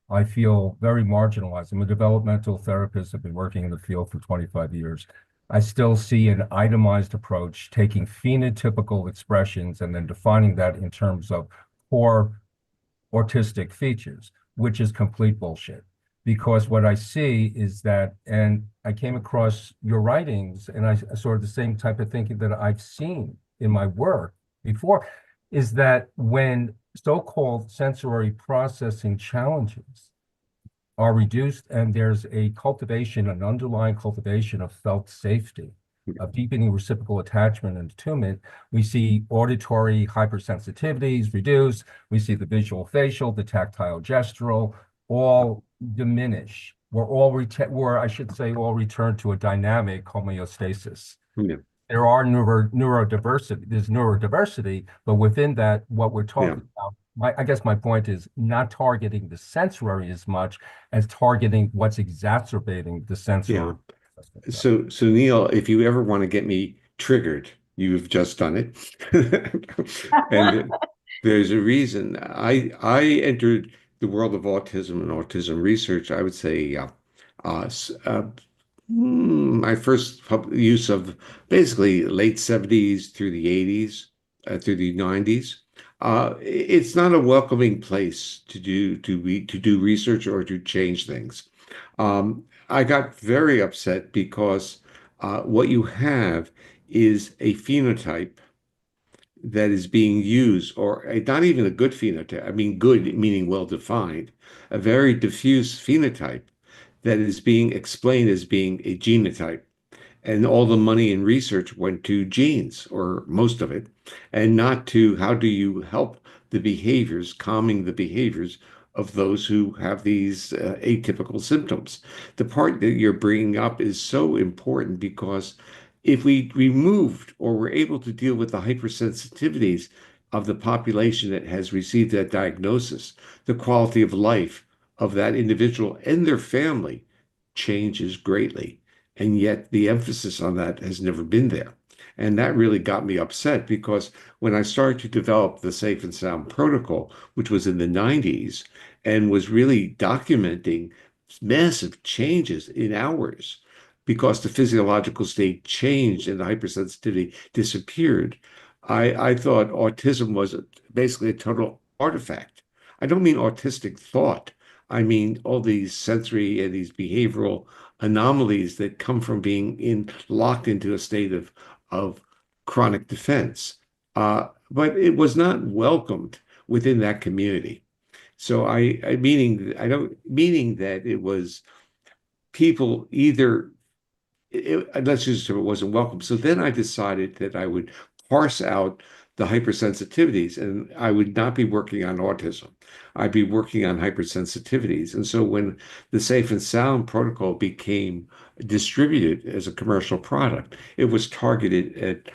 I feel very marginalized. I'm a developmental therapist. I've been working in the field for 25 years. I still see an itemized approach, taking phenotypical expressions and then defining that in terms of core autistic features, which is complete bullshit. Because what I see is that, and I came across your writings, and I saw the same type of thinking that I've seen in my work before, is that when so-called sensory processing challenges are reduced and there's a cultivation, an underlying cultivation of felt safety, of deepening reciprocal attachment and attunement, we see auditory hypersensitivities reduce, we see the visual facial, the tactile gestural, all diminish. We're I should say, all return to a dynamic homeostasis. Yeah. There are neurodiversity, there's neurodiversity, but within that, what we're talking about, I guess my point is not targeting the sensory as much as targeting what's exacerbating the sensory. Yeah. So Neil, if you ever want to get me triggered, you've just done it. And there's a reason. I entered the world of autism and autism research, I would say, my first use of basically late 70s through the 80s, through the 90s. It's not a welcoming place to do research or to change things. I got very upset because what you have is a phenotype that is being used, or not even a good phenotype. I mean, good meaning well defined, a very diffuse phenotype that is being explained as being a genotype. And all the money and research went to genes, or most of it, and not to how do you help the behaviors, calming the behaviors of those who have these atypical symptoms. The part that you're bringing up is so important because if we removed or were able to deal with the hypersensitivities of the population that has received that diagnosis, the quality of life of that individual and their family changes greatly. And yet the emphasis on that has never been there. And that really got me upset because when I started to develop the Safe and Sound protocol, which was in the 90s, and was really documenting massive changes in hours because the physiological state changed and the hypersensitivity disappeared, I thought autism was basically a total artifact. I don't mean autistic thought. I mean all these sensory and these behavioral anomalies that come from being locked into a state of chronic defense. But it was not welcomed within that community. So meaning that it was people either let's just say it wasn't welcome. So then I decided that I would parse out the hypersensitivities and I would not be working on autism. I'd be working on hypersensitivities. And so when the Safe and Sound protocol became distributed as a commercial product, it was targeted at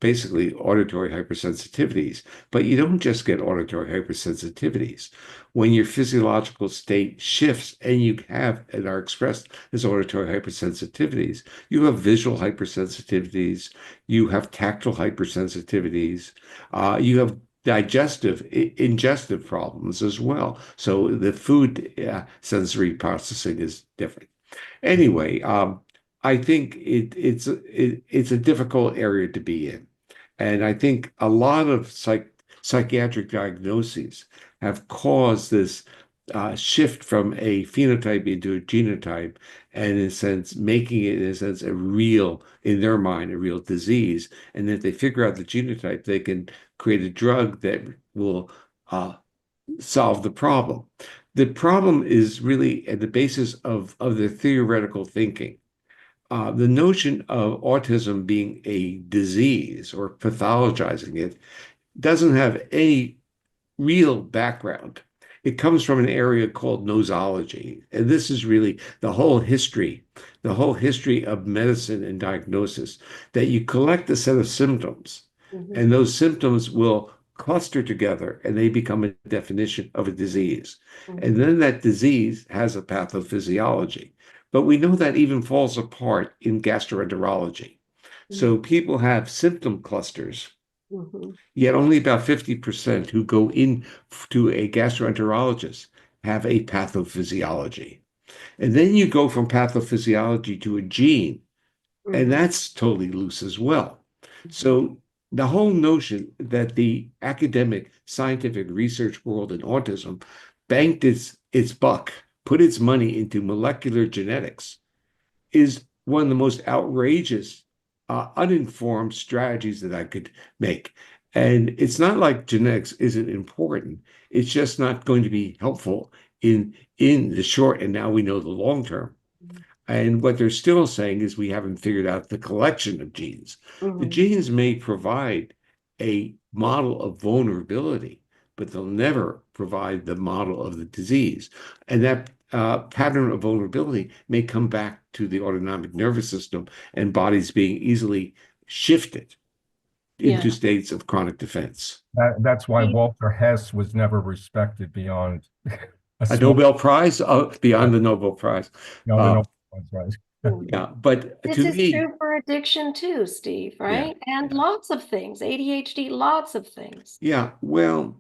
basically auditory hypersensitivities. But you don't just get auditory hypersensitivities. When your physiological state shifts and you have and are expressed as auditory hypersensitivities, you have visual hypersensitivities, you have tactile hypersensitivities, you have ingestive problems as well. So the food sensory processing is different. Anyway, I think it's a difficult area to be in. And I think a lot of psychiatric diagnoses have caused this shift from a phenotype into a genotype, and in a sense, making it, in a sense, in their mind, a real disease. And if they figure out the genotype, they can create a drug that will solve the problem. The problem is really at the basis of the theoretical thinking. The notion of autism being a disease or pathologizing it doesn't have any real background. It comes from an area called nosology. And this is really the whole history of medicine and diagnosis, that you collect a set of symptoms, and those symptoms will cluster together and they become a definition of a disease. And then that disease has a pathophysiology. But we know that even falls apart in gastroenterology. So people have symptom clusters, yet only about 50% who go in to a gastroenterologist have a pathophysiology. And then you go from pathophysiology to a gene, and that's totally loose as well. So the whole notion that the academic scientific research world in autism banked its buck, put its money into molecular genetics, is one of the most outrageous, uninformed strategies that I could make. And it's not like genetics isn't important. It's just not going to be helpful in the short, and now we know the long term. And what they're still saying is we haven't figured out the collection of genes. The genes may provide a model of vulnerability, but they'll never provide the model of the disease. And that pattern of vulnerability may come back to the autonomic nervous system and bodies being easily shifted into states of chronic defense. That's why Walter Hess was never respected beyond a Nobel Prize, beyond the Nobel Prize. No, that's right. Yeah, but This to is me, true for addiction too, Steve, right? And lots of things, ADHD, lots of things. Yeah, well,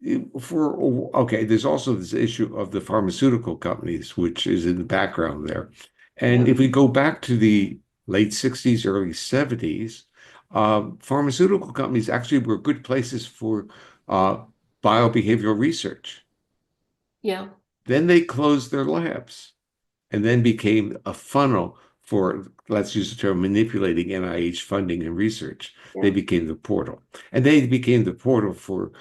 there's also this issue of the pharmaceutical companies, which is in the background there. And if we go back to the late 60s, early 70s, pharmaceutical companies actually were good places for biobehavioral research. Yeah. Then they closed their labs and then became a funnel for, let's use the term, manipulating NIH funding and research. They Yeah. became the portal. And they became the portal for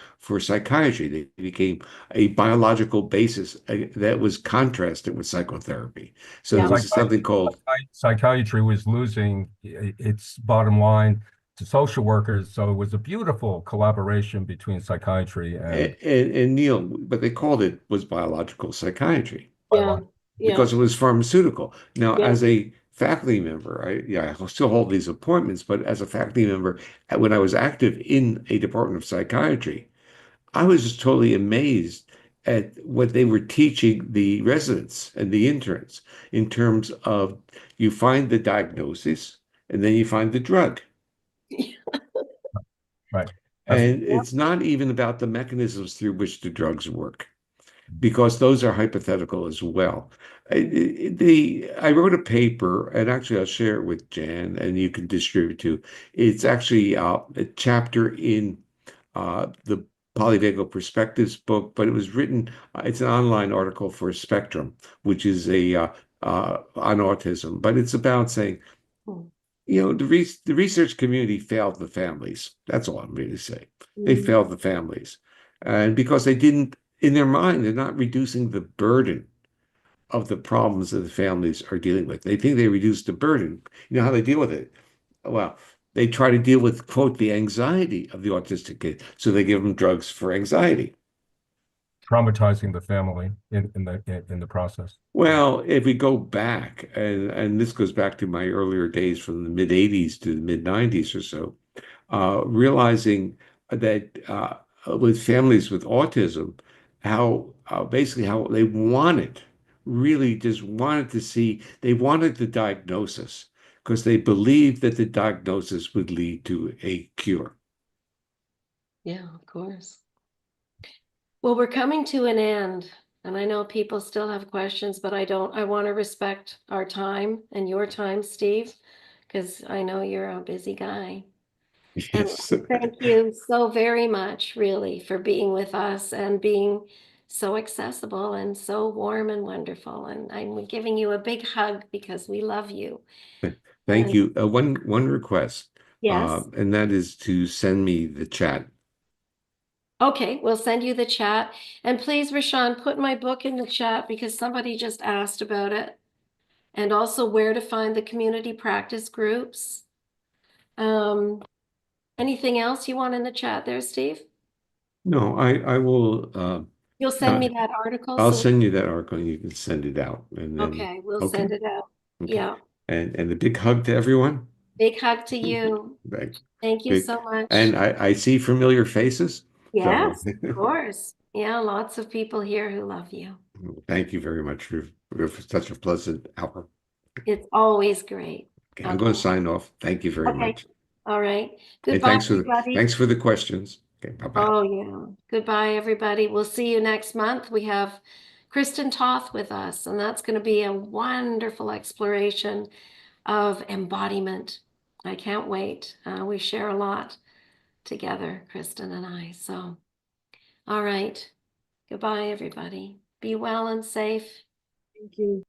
psychiatry. They became a biological basis that was contrasted with psychotherapy. So Yeah. there was something called Psychiatry was losing its bottom line to social workers, so it was a beautiful collaboration between psychiatry and and Neil, but they called it was biological psychiatry Yeah. Yeah. because it was pharmaceutical. Now, Yeah. as a faculty member, I still hold these appointments, but as a faculty member, when I was active in a department of psychiatry, I was just totally amazed at what they were teaching the residents and the interns in terms of you find the diagnosis and then you find the drug. right. And Yep. it's not even about the mechanisms through which the drugs work, because those are hypothetical as well. I wrote a paper, and actually I'll share it with Jan, and you can distribute too. It's actually a chapter in the Polyvagal Perspectives book, but it was written. It's an online article for Spectrum, which is on autism, but it's about saying, Hmm. the research community failed the families. That's all I'm going to say. They Mm. failed the families, and because they didn't, in their mind, they're not reducing the burden of the problems that the families are dealing with. They think they reduce the burden. You know how they deal with it? Well, they try to deal with, quote, the anxiety of the autistic kid. So they give them drugs for anxiety. Traumatizing the family in the process. Well, if we go back, and this goes back to my earlier days from the mid 80s to the mid 90s or so, realizing that with families with autism, how basically how they wanted, really just wanted to see, they wanted the diagnosis because they believed that the diagnosis would lead to a cure. Yeah, of course. Well, we're coming to an end, and I know people still have questions, but I want to respect our time and your time, Steve, because I know you're a busy guy. And Yes. thank you so very much, really, for being with us and being so accessible and so warm and wonderful. And I'm giving you a big hug because we love you. Thank And you. One request, yes. and that is to send me the chat. Okay, we'll send you the chat. And please, Rashawn, put my book in the chat because somebody just asked about it. And also where to find the community practice groups. Anything else you want in the chat there, Steve? No, I will. You'll send me that article. I'll So send you that article and you can send it out. And then, okay, we'll okay, send it out. okay. Yeah. And a big hug to everyone. Big hug to you. Thanks. Thank you Big, so much. and I see familiar faces. So Yes, of course. Yeah, lots of people here who love you. thank you very much for such a pleasant hour. It's always great. Okay, I'm going to sign off. Thank you very Okay. much. All right. And Goodbye, everybody. thanks for the questions. Okay, bye-bye. Oh, yeah. Goodbye, everybody. We'll see you next month. We have Kristen Toth with us, and that's going to be a wonderful exploration of embodiment. I can't wait. We share a lot together, Kristen and I. So, all right. Goodbye, everybody. Be well and safe. Thank you.